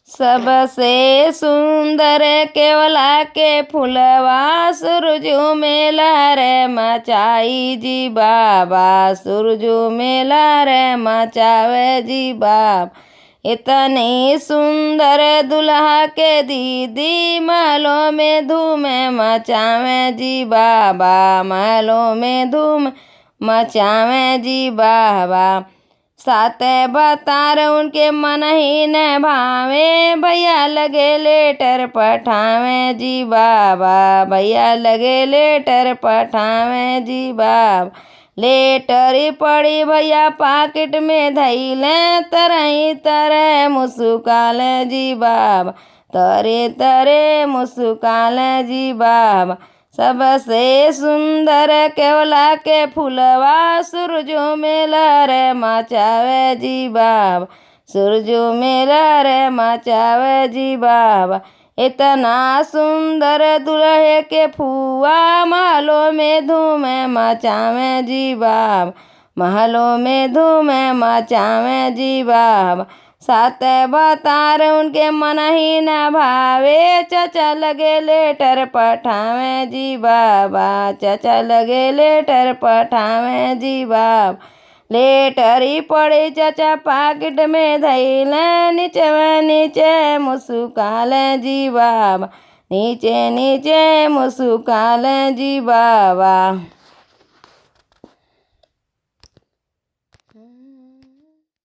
सबसे सुंदर केवला के फुलवा सूरजू में लहर मचाई जी बाबा, सूरजू में लहर मचावे जी बाबा। इतनी सुंदर दुल्हा के दीदी महलों में धूम मचावे जी बाबा, महलों में धूम मचावे जी बाबा। सात बतार उनके मन ही न भावे, भैया लगे लेटर पठावे जी बाबा, भैया लगे लेटर पठावे जी बाबा। लेटर पड़ी भैया पाकिट में धैले, तरह तरह मुस्काल जी बाबा, तरे तरे मुस्काल जी बाबा। सबसे सुंदर केवला के फूलवा सूरजो में लहर मचावे जी बाबा, सूरजो में लहर मचावे जी बाबा। इतना सुंदर दुल्हे के फुआ महलों में धूम मचावे जी बाबा, महलों में धूम मचावे जी बाबा। सात बतार उनके मन ही न भावे, चाचा लगे लेटर पठावे जी बाबा, चाचा लगे लेटर पठावे जी बाबा। लेटर ही पड़े चाचा पाकिट में धैले, नीचे नीचे मुस्काल जी बाबा, नीचे नीचे मुस्काल जी बाबा।